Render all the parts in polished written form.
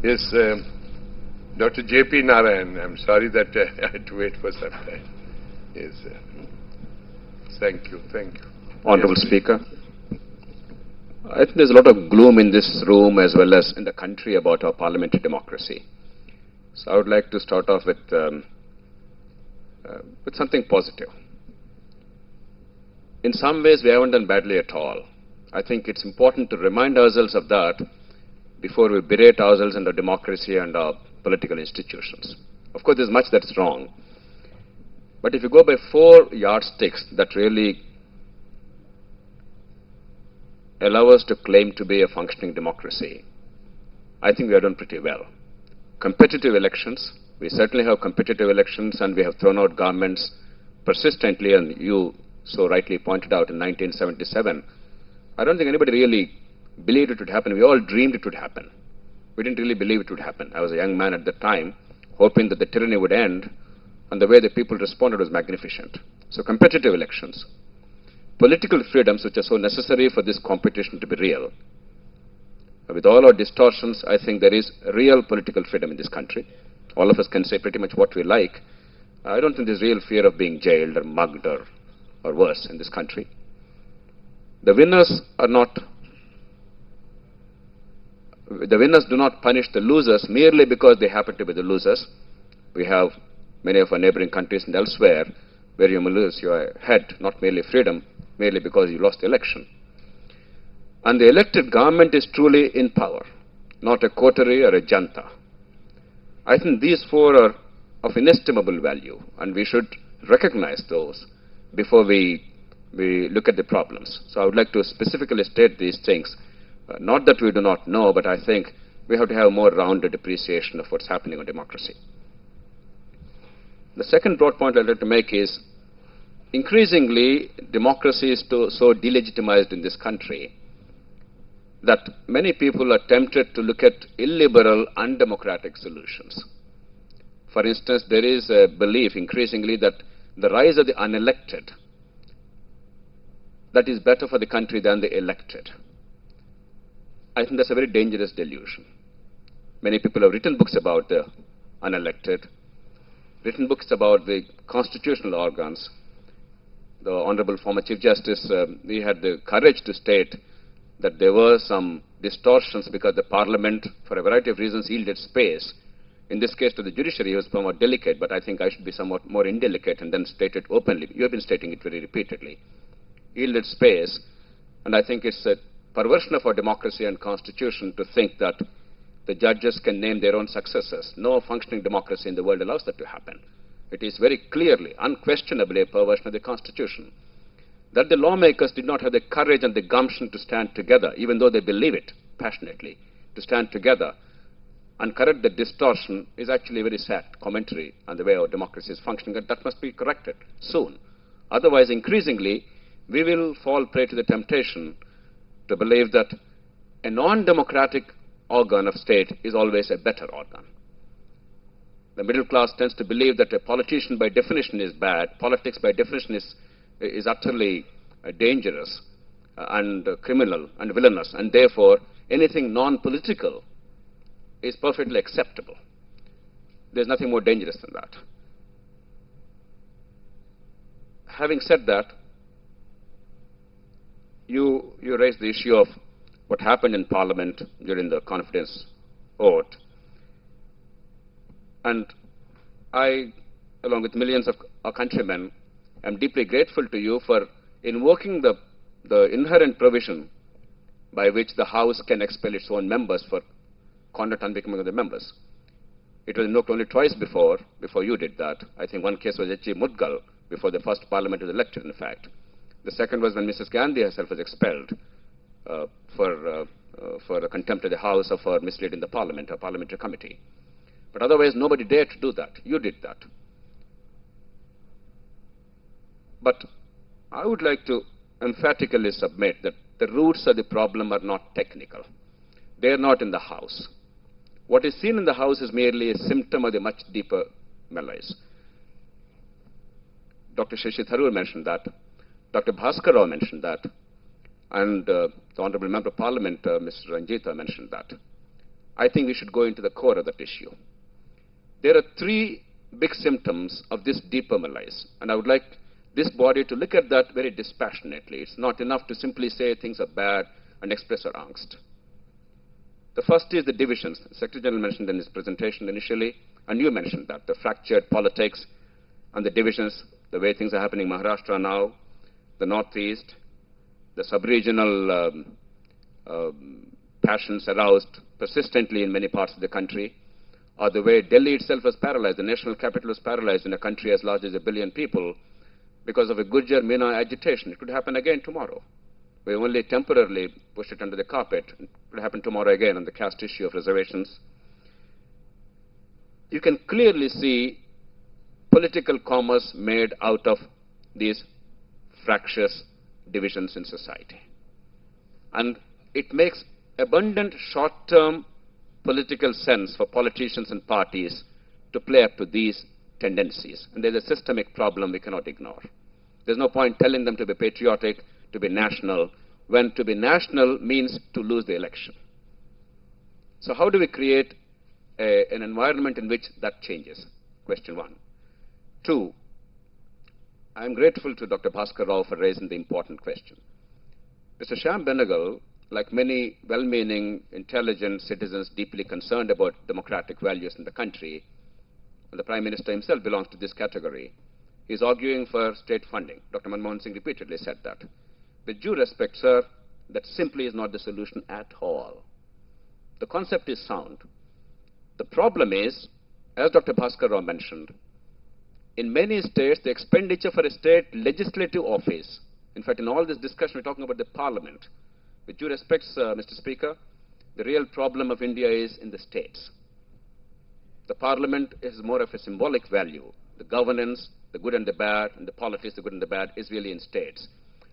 Yes, Dr. J.P. Narayan, I'm sorry that I had to wait for some time. Yes, thank you. Honorable Yes, Speaker, I think there's a lot of gloom in this room as well as in the country about our parliamentary democracy. So I would like to start off with something positive. In some ways, we haven't done badly at all. I think it's important to remind ourselves of that before we berate ourselves and our democracy and our political institutions. Of course, there's much that's wrong. But if you go by 4 yardsticks that really allow us to claim to be a functioning democracy, I think we have done pretty well. Competitive elections, we certainly have competitive elections, and we have thrown out governments persistently, and you so rightly pointed out in 1977. I don't think anybody really believed it would happen. We all dreamed it would happen. We didn't really believe it would happen. I was a young man at the time, hoping that the tyranny would end, and the way the people responded was magnificent. So competitive elections. Political freedoms, which are so necessary for this competition to be real. With all our distortions, I think there is real political freedom in this country. All of us can say pretty much what we like. I don't think there's real fear of being jailed or mugged or worse in this country. The winners do not punish the losers merely because they happen to be the losers. We have many of our neighboring countries and elsewhere where you may lose your head, not merely freedom, merely because you lost the election. And the elected government is truly in power, not a coterie or a junta. I think these 4 are of inestimable value, and we should recognize those before we look at the problems. So I would like to specifically state these things. Not that we do not know, but I think we have to have a more rounded appreciation of what's happening in democracy. The second broad point I'd like to make is, increasingly, democracy is so delegitimized in this country that many people are tempted to look at illiberal, undemocratic solutions. For instance, there is a belief increasingly that the rise of the unelected, that is better for the country than the elected. I think that's a very dangerous delusion. Many people have written books about the unelected, written books about the constitutional organs. The Honorable former Chief Justice, he had the courage to state that there were some distortions because the Parliament, for a variety of reasons, yielded space. In this case, to the judiciary, he was somewhat delicate, but I think I should be somewhat more indelicate and then state it openly. You have been stating it very repeatedly. Yielded space, and I think it's a perversion of our democracy and constitution to think that the judges can name their own successors. No functioning democracy in the world allows that to happen. It is very clearly, unquestionably a perversion of the constitution. That the lawmakers did not have the courage and the gumption to stand together, even though they believe it passionately, to stand together and correct the distortion is actually a very sad commentary on the way our democracy is functioning, and that must be corrected soon. Otherwise, increasingly, we will fall prey to the temptation to believe that a non-democratic organ of state is always a better organ. The middle class tends to believe that a politician by definition is bad, politics by definition is utterly dangerous and criminal and villainous, and therefore anything non-political is perfectly acceptable. There's nothing more dangerous than that. Having said that, you raised the issue of what happened in Parliament during the confidence vote. And I, along with millions of our countrymen, am deeply grateful to you for invoking the inherent provision by which the House can expel its own members for conduct unbecoming of the members. It was invoked only twice before you did that. I think one case was H.G. Mudgal, before the first Parliament was elected, in fact. The second was when Mrs. Gandhi herself was expelled for contempt of the House or for misleading the Parliament or Parliamentary Committee. But otherwise, nobody dared to do that. You did that. But I would like to emphatically submit that the roots of the problem are not technical. They are not in the House. What is seen in the House is merely a symptom of the much deeper malaise. Dr. Shri Tharoor mentioned that. Dr. Bhaskar Rao mentioned that. And the Honorable Member of Parliament, Mr. Ranjita, mentioned that. I think we should go into the core of that issue. There are three big symptoms of this deeper malaise, and I would like this body to look at that very dispassionately. It's not enough to simply say things are bad and express our angst. The first is the divisions. The Secretary General mentioned in his presentation initially, and you mentioned that, the fractured politics and the divisions, the way things are happening in Maharashtra now, the Northeast, the sub-regional passions aroused persistently in many parts of the country, or the way Delhi itself was paralyzed, the national capital was paralyzed in a country as large as 1 billion people because of a Gujjar Meena agitation. It could happen again tomorrow. We only temporarily pushed it under the carpet. It could happen tomorrow again on the caste issue of reservations. You can clearly see political commerce made out of these fractious divisions in society. And it makes abundant short-term political sense for politicians and parties to play up to these tendencies. And there's a systemic problem we cannot ignore. There's no point telling them to be patriotic, to be national, when to be national means to lose the election. So how do we create an environment in which that changes? Question one. Two, I'm grateful to Dr. Bhaskar Rao for raising the important question. Mr. Shyam Benegal, like many well-meaning, intelligent citizens deeply concerned about democratic values in the country, and the Prime Minister himself belongs to this category, is arguing for state funding. Dr. Manmohan Singh repeatedly said that. With due respect, sir, that simply is not the solution at all. The concept is sound. The problem is, as Dr. Bhaskar Rao mentioned, in many states, the expenditure for a state legislative office, in fact, in all this discussion, we're talking about the Parliament. With due respect, Mr. Speaker, the real problem of India is in the states. The Parliament is more of a symbolic value. The governance, the good and the bad, and the politics, the good and the bad, is really in states.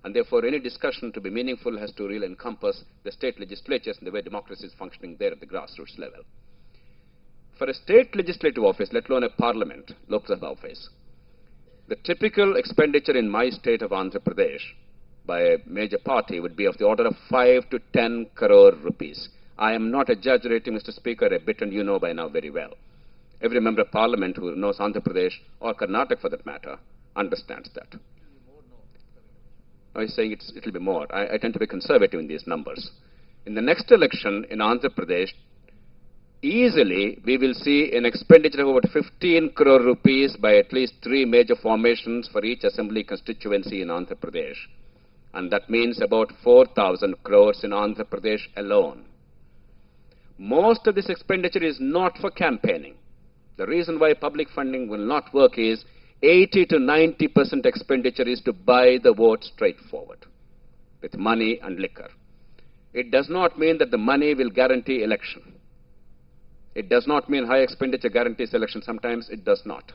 And therefore, any discussion to be meaningful has to really encompass the state legislatures and the way democracy is functioning there at the grassroots level. For a state legislative office, let alone a parliament, Loksatta office, the typical expenditure in my state of Andhra Pradesh by a major party would be of the order of 5 to 10 crore rupees. I am not exaggerating, Mr. Speaker, a bit, and you know by now very well. Every member of parliament who knows Andhra Pradesh, or Karnataka for that matter, understands that. I was saying it'll be more. I tend to be conservative in these numbers. In the next election in Andhra Pradesh, easily we will see an expenditure of about 15 crore rupees by at least 3 major formations for each assembly constituency in Andhra Pradesh. And that means about 4,000 crores in Andhra Pradesh alone. Most of this expenditure is not for campaigning. The reason why public funding will not work is 80 to 90% expenditure is to buy the vote straightforward with money and liquor. It does not mean that the money will guarantee election. It does not mean high expenditure guarantees election. Sometimes it does not.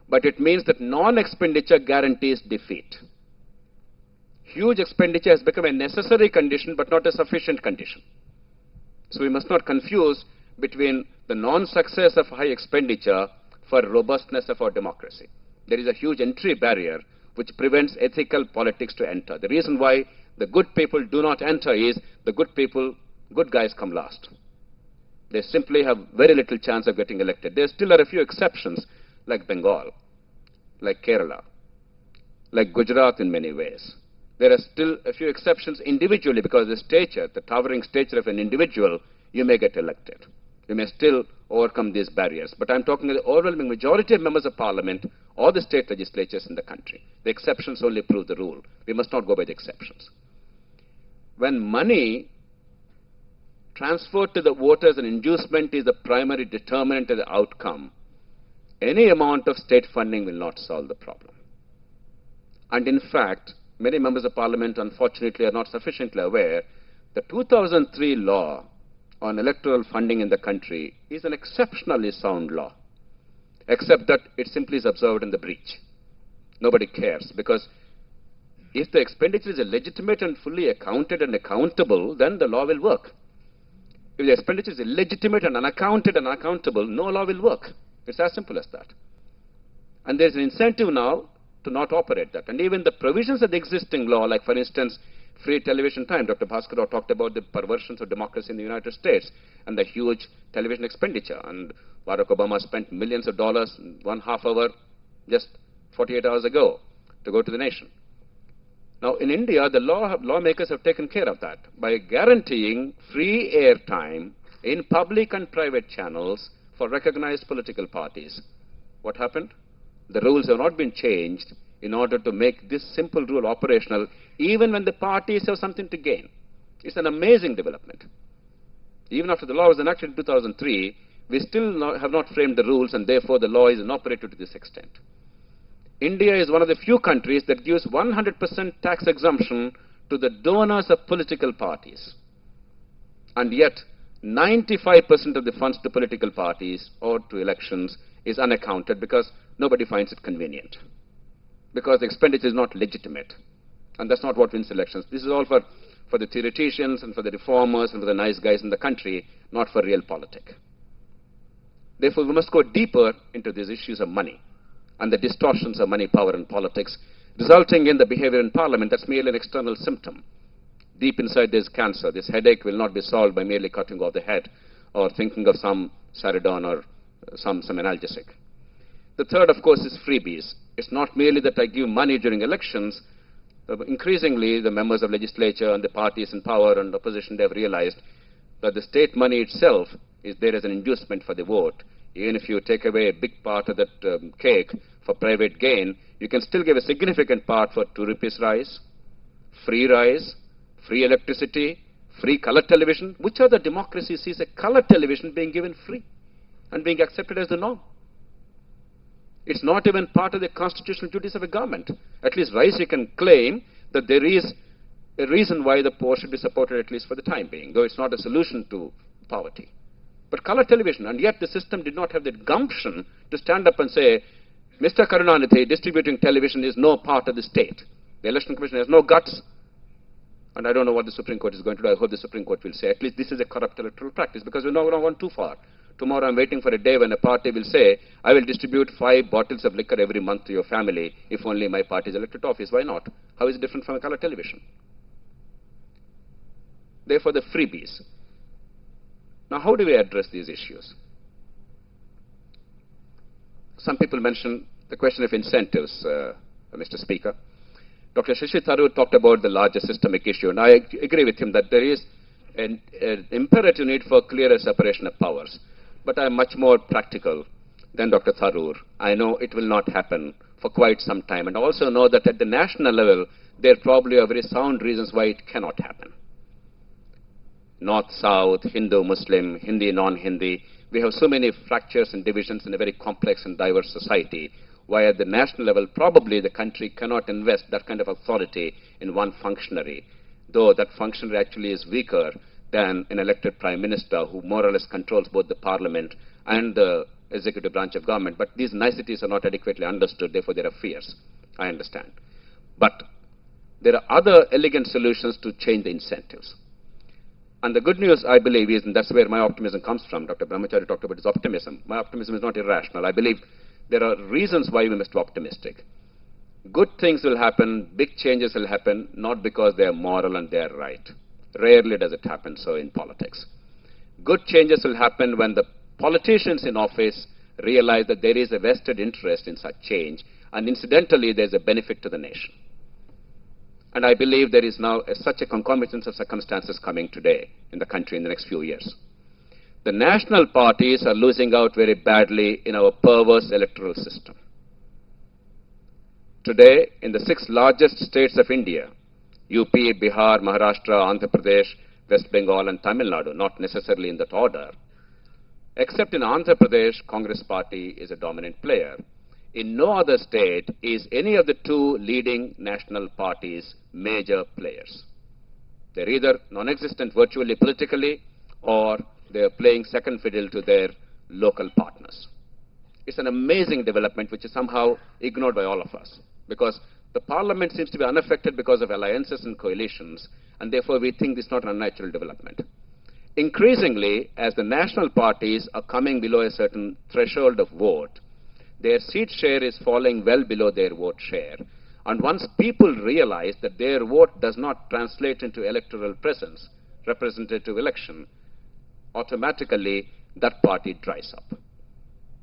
But it means that non-expenditure guarantees defeat. Huge expenditure has become a necessary condition but not a sufficient condition. So we must not confuse between the non-success of high expenditure for robustness of our democracy. There is a huge entry barrier which prevents ethical politics to enter. The reason why the good people do not enter is the good guys come last. They simply have very little chance of getting elected. There still are a few exceptions like Bengal, like Kerala, like Gujarat in many ways. There are still a few exceptions individually because the stature, the towering stature of an individual, you may get elected. You may still overcome these barriers. But I'm talking about the overwhelming majority of members of parliament or the state legislatures in the country. The exceptions only prove the rule. We must not go by the exceptions. When money transferred to the voters and inducement is the primary determinant of the outcome, any amount of state funding will not solve the problem. And in fact, many members of parliament, unfortunately, are not sufficiently aware the 2003 law on electoral funding in the country is an exceptionally sound law, except that it simply is observed in the breach. Nobody cares, because if the expenditure is legitimate and fully accounted and accountable, then the law will work. If the expenditure is illegitimate and unaccounted and unaccountable, no law will work. It's as simple as that. And there's an incentive now to not operate that. And even the provisions of the existing law, like for instance, free television time. Dr. Bhaskar talked about the perversions of democracy in the United States and the huge television expenditure. And Barack Obama spent millions of dollars in 1/2 hour just 48 hours ago to go to the nation. Now, in India, the lawmakers have taken care of that by guaranteeing free airtime in public and private channels for recognized political parties. What happened? The rules have not been changed in order to make this simple rule operational, even when the parties have something to gain. It's an amazing development. Even after the law was enacted in 2003, we still have not framed the rules, and therefore the law is inoperative to this extent. India is one of the few countries that gives 100% tax exemption to the donors of political parties. And yet, 95% of the funds to political parties or to elections is unaccounted because nobody finds it convenient. Because the expenditure is not legitimate. And that's not what wins elections. This is all for the theoreticians and for the reformers and for the nice guys in the country, not for real politics. Therefore, we must go deeper into these issues of money and the distortions of money, power, and politics, resulting in the behavior in Parliament that's merely an external symptom. Deep inside there's cancer. This headache will not be solved by merely cutting off the head or thinking of some Saridon or some analgesic. The third, of course, is freebies. It's not merely that I give money during elections. Increasingly, the members of legislature and the parties in power and opposition, they have realized that the state money itself is there as an inducement for the vote. Even if you take away a big part of that cake for private gain, you can still give a significant part for 2 rupees rice, free electricity, free color television. Which other democracy sees a color television being given free and being accepted as the norm? It's not even part of the constitutional duties of a government. At least rice, you can claim that there is a reason why the poor should be supported, at least for the time being, though it's not a solution to poverty. But color television, and yet the system did not have the gumption to stand up and say, Mr. Karunanidhi, distributing television is no part of the state. The Election Commission has no guts, and I don't know what the Supreme Court is going to do. I hope the Supreme Court will say, at least this is a corrupt electoral practice, because we've not gone too far. Tomorrow I'm waiting for a day when a party will say, I will distribute 5 bottles of liquor every month to your family if only my party is elected to office. Why not? How is it different from a color television? Therefore, the freebies. Now, how do we address these issues? Some people mention the question of incentives, Mr. Speaker. Dr. Shri talked about the larger systemic issue, and I agree with him that there is an imperative need for clearer separation of powers. But I am much more practical than Dr. Tharoor. I know it will not happen for quite some time, and also know that at the national level, there probably are very sound reasons why it cannot happen. North-South, Hindu-Muslim, Hindi, non-Hindi. We have so many fractures and divisions in a very complex and diverse society, why at the national level, probably the country cannot invest that kind of authority in one functionary, though that functionary actually is weaker than an elected prime minister who more or less controls both the parliament and the executive branch of government. But these niceties are not adequately understood, therefore there are fears. I understand. But there are other elegant solutions to change the incentives. And the good news, I believe, is, and that's where my optimism comes from. Dr. Brahmachari talked about his optimism. My optimism is not irrational. I believe there are reasons why we must be optimistic. Good things will happen, big changes will happen, not because they are moral and they are right. Rarely does it happen so in politics. Good changes will happen when the politicians in office realize that there is a vested interest in such change, and incidentally, there's a benefit to the nation. And I believe there is now such a concomitance of circumstances coming today in the country in the next few years. The national parties are losing out very badly in our perverse electoral system. Today, in the 6 largest states of India, UP, Bihar, Maharashtra, Andhra Pradesh, West Bengal, and Tamil Nadu, not necessarily in that order, except in Andhra Pradesh, Congress party is a dominant player. In no other state is any of the 2 leading national parties major players. They're either non-existent virtually politically, or they're playing second fiddle to their local partners. It's an amazing development which is somehow ignored by all of us, because the parliament seems to be unaffected because of alliances and coalitions, and therefore we think this is not an unnatural development. Increasingly, as the national parties are coming below a certain threshold of vote, their seat share is falling well below their vote share, And once people realize that their vote does not translate into electoral presence, representative election, automatically that party dries up.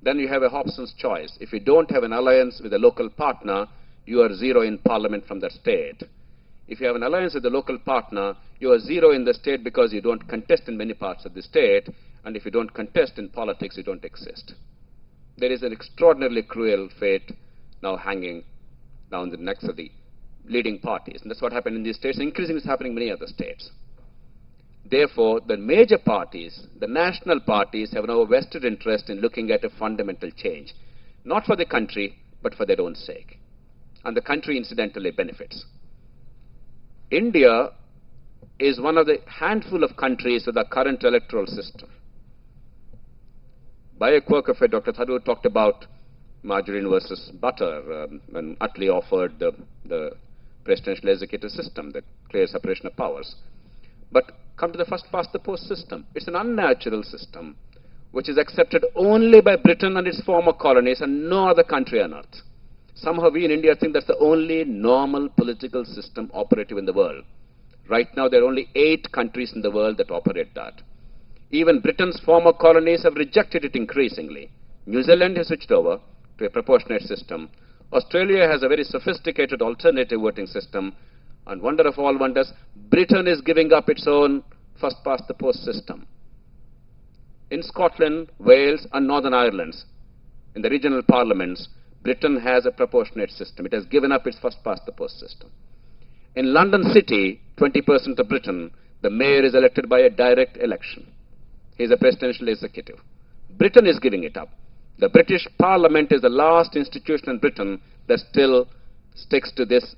Then you have a Hobson's choice. If you don't have an alliance with a local partner, you are zero in parliament from that state. If you have an alliance with a local partner, you are zero in the state because you don't contest in many parts of the state, and if you don't contest in politics, you don't exist. There is an extraordinarily cruel fate now hanging down the necks of the leading parties, and that's what happened in these states. Increasingly, it's happening in many other states. Therefore, the major parties, the national parties, have now a vested interest in looking at a fundamental change, not for the country, but for their own sake. And the country incidentally benefits. India is one of the handful of countries with a current electoral system. By a quirk of it, Dr. Tharoor talked about margarine versus butter when Attlee offered the presidential executive system, the clear separation of powers. But come to the first past the post system. It's an unnatural system which is accepted only by Britain and its former colonies and no other country on earth. Somehow we in India think that's the only normal political system operative in the world. Right now there are only 8 countries in the world that operate that. Even Britain's former colonies have rejected it increasingly. New Zealand has switched over to a proportionate system. Australia has a very sophisticated alternative voting system. And wonder of all wonders, Britain is giving up its own first past the post system. In Scotland, Wales and Northern Ireland, in the regional parliaments, Britain has a proportionate system. It has given up its first past the post system. In London City, 20% of Britain, the mayor is elected by a direct election. He is a presidential executive. Britain is giving it up. The British Parliament is the last institution in Britain that still sticks to this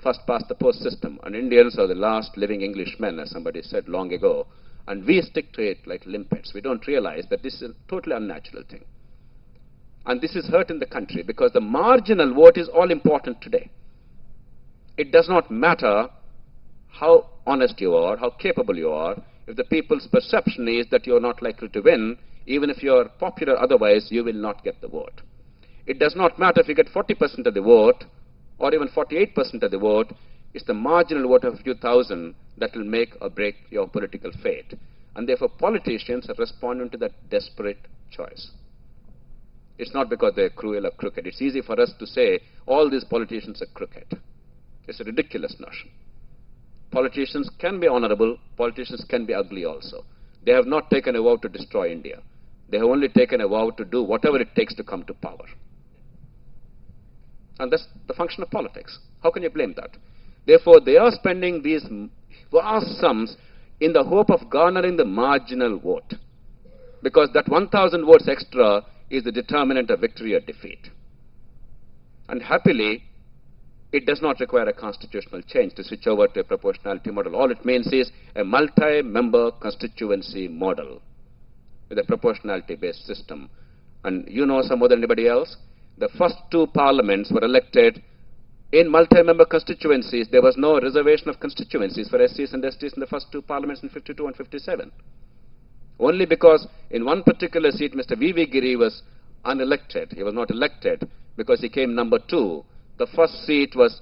first past the post system. And Indians are the last living Englishmen, as somebody said long ago. And we stick to it like limpets. We don't realize that this is a totally unnatural thing. And this is hurt in the country because the marginal vote is all important today. It does not matter how honest you are, how capable you are, if the people's perception is that you are not likely to win, even if you are popular otherwise, you will not get the vote. It does not matter if you get 40% of the vote, or even 48% of the vote. It's the marginal vote of a few thousand that will make or break your political fate. And therefore, politicians are responding to that desperate choice. It's not because they're cruel or crooked. It's easy for us to say all these politicians are crooked. It's a ridiculous notion. Politicians can be honorable. Politicians can be ugly also. They have not taken a vow to destroy India. They have only taken a vow to do whatever it takes to come to power. And that's the function of politics. How can you blame that? Therefore, they are spending these vast sums in the hope of garnering the marginal vote. Because that 1,000 votes extra is the determinant of victory or defeat. And happily, it does not require a constitutional change to switch over to a proportionality model. All it means is a multi-member constituency model with a proportionality-based system. And you know some more than anybody else, the first 2 parliaments were elected in multi-member constituencies. There was no reservation of constituencies for SCs and STs in the first 2 parliaments in 52 and 57. Only because in one particular seat, Mr. V.V. Giri was unelected. He was not elected because he came number 2. The first seat was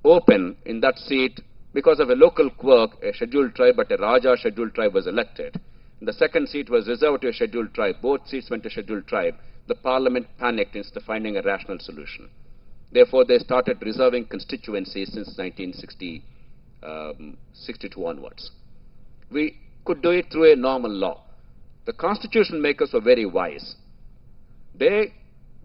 open in that seat because of a local quirk, a scheduled tribe, but a Raja scheduled tribe was elected. The second seat was reserved to a scheduled tribe. Both seats went to a scheduled tribe. The parliament panicked instead of finding a rational solution. Therefore, they started reserving constituencies since 1962 onwards. We could do it through a normal law. The constitution makers were very wise. They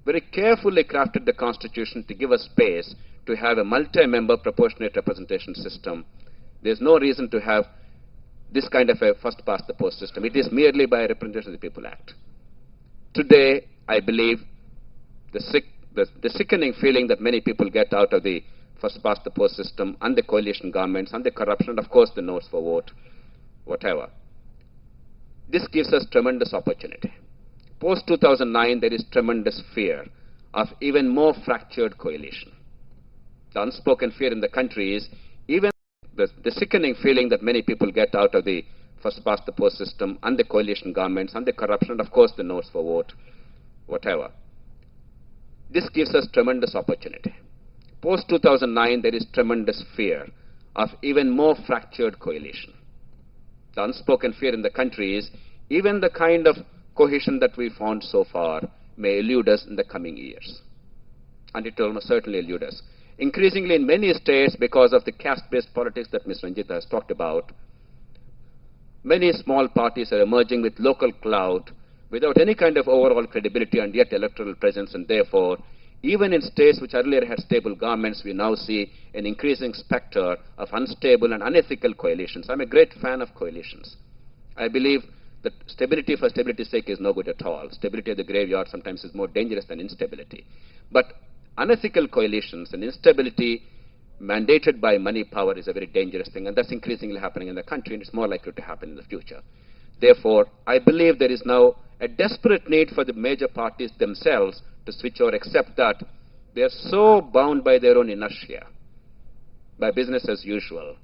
very carefully crafted the constitution to give us space to have a multi-member proportionate representation system. There's no reason to have this kind of a first past the post system. It is merely by a Representation of the People Act. Today, I believe the sickening feeling that many people get out of the first past the post system and the coalition governments and the corruption, and of course the notes for vote, whatever. This gives us tremendous opportunity. Post-2009, there is tremendous fear of even more fractured coalition. The unspoken fear in the country is even the sickening feeling that many people get out of the first past the post system and the coalition governments and the corruption, and of course the notes for vote, whatever. this gives us tremendous opportunity. Post-2009, there is tremendous fear of even more fractured coalition. The unspoken fear in the country is even the kind of cohesion that we found so far may elude us in the coming years. And it will almost certainly elude us. Increasingly in many states, because of the caste-based politics that Ms. Ranjita has talked about, many small parties are emerging with local clout without any kind of overall credibility and yet electoral presence, and therefore, even in states which earlier had stable governments, we now see an increasing specter of unstable and unethical coalitions. I'm a great fan of coalitions. I believe that stability for stability's sake is no good at all. Stability at the graveyard sometimes is more dangerous than instability. But unethical coalitions and instability mandated by money power is a very dangerous thing, and that's increasingly happening in the country, and it's more likely to happen in the future. Therefore, I believe there is now a desperate need for the major parties themselves to switch or accept that they are so bound by their own inertia, by business as usual,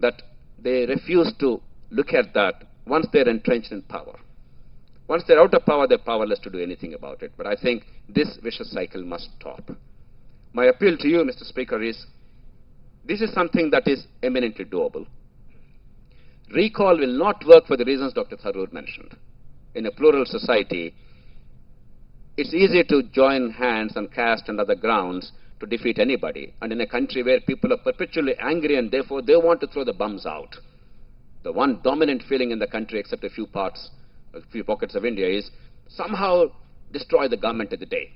that they refuse to look at that once they're entrenched in power. Once they're out of power, they're powerless to do anything about it. But I think this vicious cycle must stop. My appeal to you, Mr. Speaker, is this is something that is eminently doable. Recall will not work for the reasons Dr. Tharoor mentioned. In a plural society, it's easy to join hands on caste and other grounds to defeat anybody. And in a country where people are perpetually angry and therefore they want to throw the bums out, the one dominant feeling in the country, except a few pockets of India, is somehow destroy the government of the day,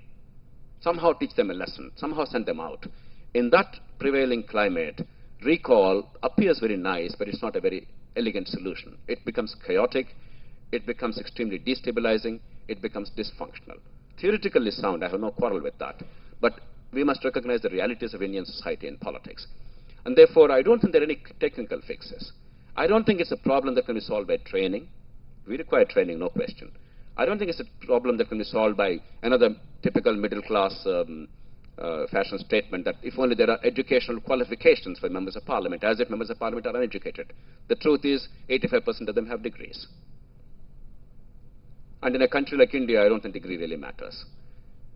somehow teach them a lesson, somehow send them out. In that prevailing climate, recall appears very nice, but it's not a very elegant solution. It becomes chaotic, it becomes extremely destabilizing, it becomes dysfunctional. Theoretically sound, I have no quarrel with that, but we must recognize the realities of Indian society and politics. And therefore, I don't think there are any technical fixes. I don't think it's a problem that can be solved by training. We require training, no question. I don't think it's a problem that can be solved by another typical middle-class fashion statement that if only there are educational qualifications for members of parliament, as if members of parliament are uneducated. The truth is, 85% of them have degrees. And in a country like India, I don't think degree really matters.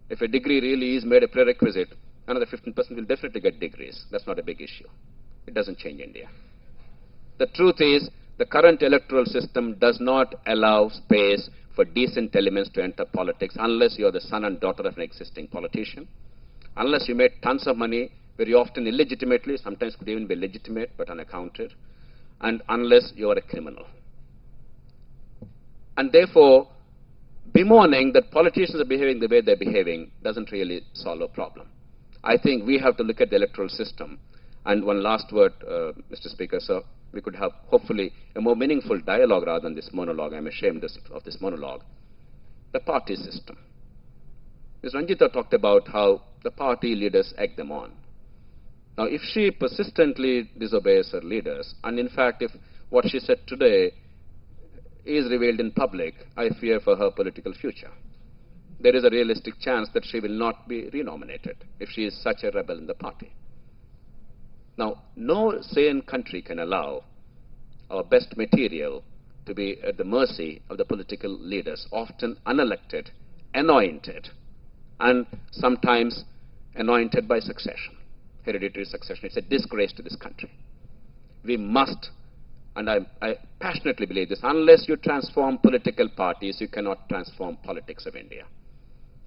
If a degree really is made a prerequisite, another 15% will definitely get degrees. That's not a big issue. It doesn't change India. The truth is, the current electoral system does not allow space for decent elements to enter politics unless you are the son and daughter of an existing politician, unless you made tons of money, very often illegitimately, sometimes could even be legitimate but unaccounted, and unless you are a criminal. And therefore, bemoaning that politicians are behaving the way they're behaving doesn't really solve a problem. I think we have to look at the electoral system. And one last word, Mr. Speaker, sir, we could have hopefully a more meaningful dialogue rather than this monologue. I'm ashamed of this monologue. The party system. Ms. Ranjita talked about how the party leaders egg them on. Now, if she persistently disobeys her leaders, and in fact, if what she said today is revealed in public, I fear for her political future. There is a realistic chance that she will not be renominated if she is such a rebel in the party. Now, no sane country can allow our best material to be at the mercy of the political leaders, often unelected, anointed, and sometimes anointed by succession, hereditary succession. It's a disgrace to this country. We must, and I passionately believe this, unless you transform political parties, you cannot transform politics of India.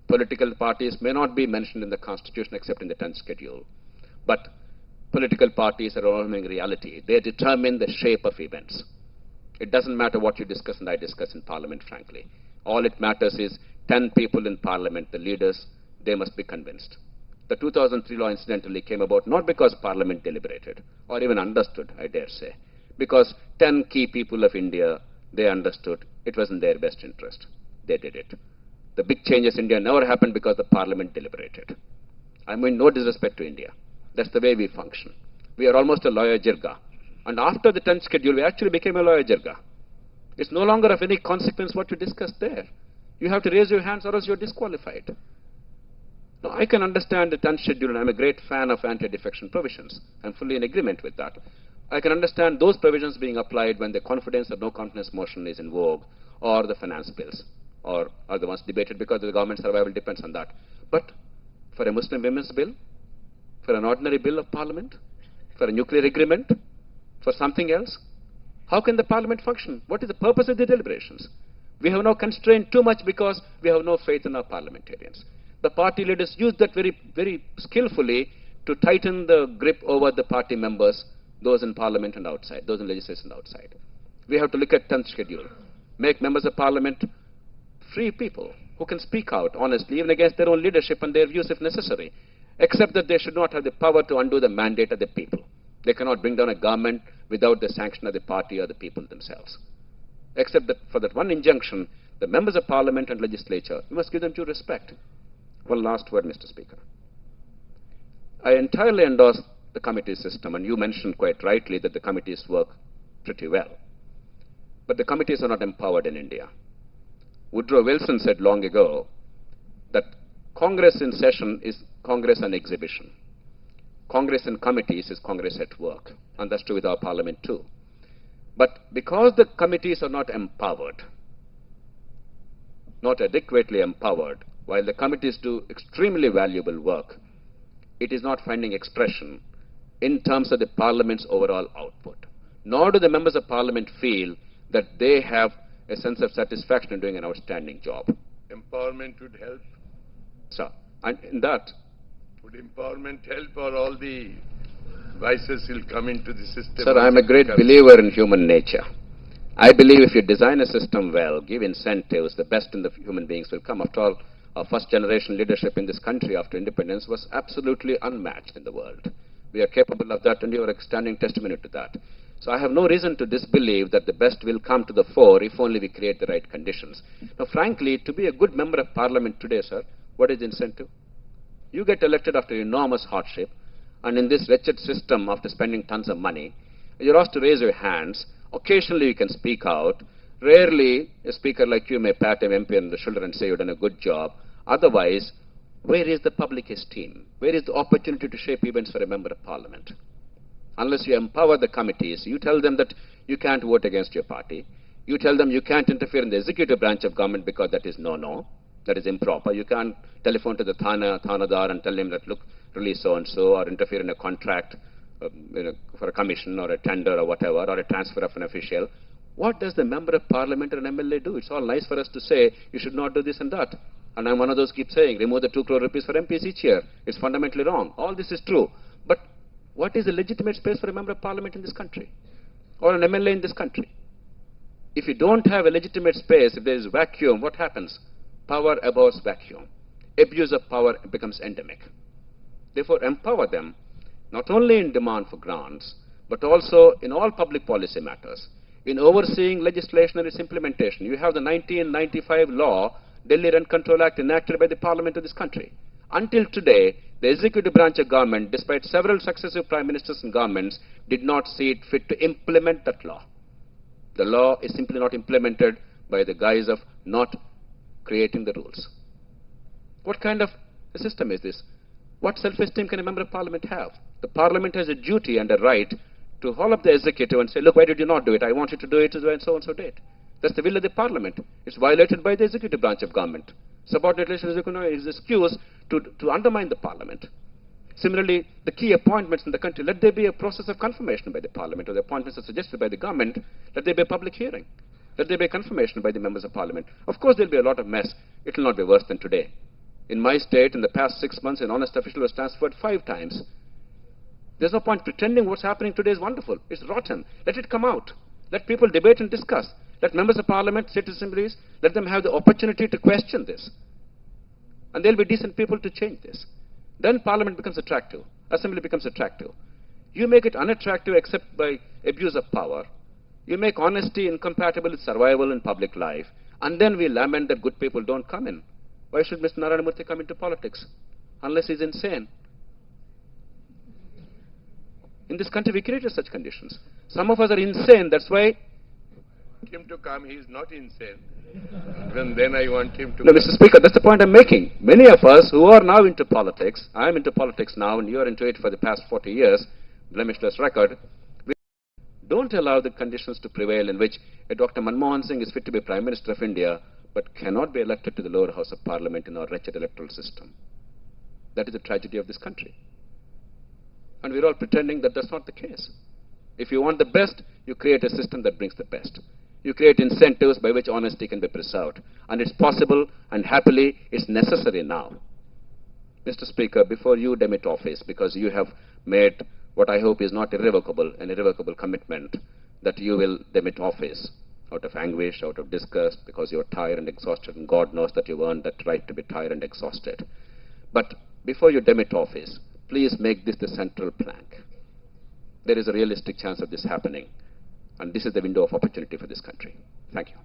Political parties may not be mentioned in the Constitution except in the 10th schedule, but political parties are overwhelming reality. They determine the shape of events. It doesn't matter what you discuss and I discuss in Parliament, frankly. All it matters is 10 people in Parliament, the leaders, they must be convinced. The 2003 law incidentally came about not because Parliament deliberated or even understood, I dare say, because 10 key people of India, they understood it was in their best interest. They did it. The big changes in India never happened because the Parliament deliberated. I mean no disrespect to India. That's the way we function. We are almost a lawyer jirga. And after the 10th schedule, we actually became a lawyer jirga. It's no longer of any consequence what you discussed there. You have to raise your hands or else you're disqualified. Now, I can understand the 10th schedule, and I'm a great fan of anti-defection provisions. I'm fully in agreement with that. I can understand those provisions being applied when the confidence or no confidence motion is in vogue, or the finance bills, or are the ones debated because the government's survival depends on that. But For a Muslim women's bill? For an ordinary bill of parliament? For a nuclear agreement? For something else? How can the parliament function? What is the purpose of the deliberations? We have now constrained too much because we have no faith in our parliamentarians. The party leaders use that very skillfully to tighten the grip over the party members, those in parliament and outside, those in legislation outside. We have to look at 10th schedule. Make members of parliament free people who can speak out honestly, even against their own leadership and their views if necessary, except that they should not have the power to undo the mandate of the people. They cannot bring down a government without the sanction of the party or the people themselves. Except that for that one injunction, the members of parliament and legislature, we must give them due respect. One last word, Mr. Speaker. I entirely endorse the committee system, and you mentioned quite rightly that the committees work pretty well. But the committees are not empowered in India. Woodrow Wilson said long ago that Congress in session is Congress on exhibition. Congress in committees is Congress at work, and that's true with our parliament too. But because the committees are not empowered, not adequately empowered, while the committees do extremely valuable work, it is not finding expression in terms of the parliament's overall output. Nor do the members of parliament feel that they have a sense of satisfaction in doing an outstanding job. Empowerment would help. Sir, and in that... Would empowerment help, or all the vices will come into the system? Sir, I am a great believer in human nature. I believe if you design a system well, give incentives, the best in the human beings will come. After all, our first generation leadership in this country after independence was absolutely unmatched in the world. We are capable of that, and you are a standing testimony to that. So I have no reason to disbelieve that the best will come to the fore if only we create the right conditions. Now, frankly, to be a good member of parliament today, sir, what is the incentive? You get elected after enormous hardship, and in this wretched system, after spending tons of money, you're asked to raise your hands. Occasionally you can speak out. Rarely a speaker like you may pat an MP on the shoulder and say you've done a good job. Otherwise, where is the public esteem? Where is the opportunity to shape events for a member of parliament? Unless you empower the committees, you tell them that you can't vote against your party. You tell them you can't interfere in the executive branch of government because that is no-no. That is improper. You can't telephone to the Thanadar and tell him that, look, release so-and-so, or interfere in a contract for a commission or a tender or whatever, or a transfer of an official. What does the member of parliament or an MLA do? It's all nice for us to say, you should not do this and that. And I'm one of those who keep saying, remove the 2 crore rupees for MPs each year. It's fundamentally wrong. All this is true. But what is the legitimate space for a member of parliament in this country? Or an MLA in this country? If you don't have a legitimate space, if there is vacuum, what happens? Power abhors vacuum. Abuse of power becomes endemic. Therefore, empower them, not only in demand for grants, but also in all public policy matters, in overseeing legislation and its implementation. You have the 1995 law, Delhi Rent Control Act, enacted by the Parliament of this country. Until today, the executive branch of government, despite several successive prime ministers and governments, did not see it fit to implement that law. The law is simply not implemented by the guise of not creating the rules. What kind of a system is this? What self-esteem can a member of parliament have? The parliament has a duty and a right to haul up the executive and say, look, why did you not do it? I want you to do it when so-and-so did. That's the will of the parliament. It's violated by the executive branch of government. Subordinate relations is an excuse to undermine the parliament. Similarly, the key appointments in the country, let there be a process of confirmation by the parliament, or the appointments are suggested by the government, let there be a public hearing. Let there be a confirmation by the members of parliament. Of course, there will be a lot of mess. It will not be worse than today. In my state, in the past 6 months, an honest official was transferred 5 times. There's no point pretending what's happening today is wonderful. It's rotten. Let it come out. Let people debate and discuss. Let members of parliament, state assemblies, let them have the opportunity to question this. And there'll be decent people to change this. Then parliament becomes attractive. Assembly becomes attractive. You make it unattractive except by abuse of power. You make honesty incompatible with survival in public life. And then we lament that good people don't come in. Why should Mr. Narayan come into politics? Unless he's insane. In this country, we created such conditions. Some of us are insane. That's why... him to come, he is not insane. Even then I want him to... No, Mr. Speaker, that's the point I'm making. Many of us who are now into politics, I'm into politics now, and you are into it for the past 40 years, blemishless record, we don't allow the conditions to prevail in which a Dr. Manmohan Singh is fit to be Prime Minister of India, but cannot be elected to the lower house of parliament in our wretched electoral system. That is the tragedy of this country. And we're all pretending that that's not the case. If you want the best, you create a system that brings the best. You create incentives by which honesty can be preserved. And it's possible, and happily, it's necessary now. Mr. Speaker, before you demit office, because you have made what I hope is not irrevocable, an irrevocable commitment that you will demit office out of anguish, out of disgust, because you're tired and exhausted, and God knows that you've earned that right to be tired and exhausted. But before you demit office, please make this the central plank. There is a realistic chance of this happening, and this is the window of opportunity for this country. Thank you.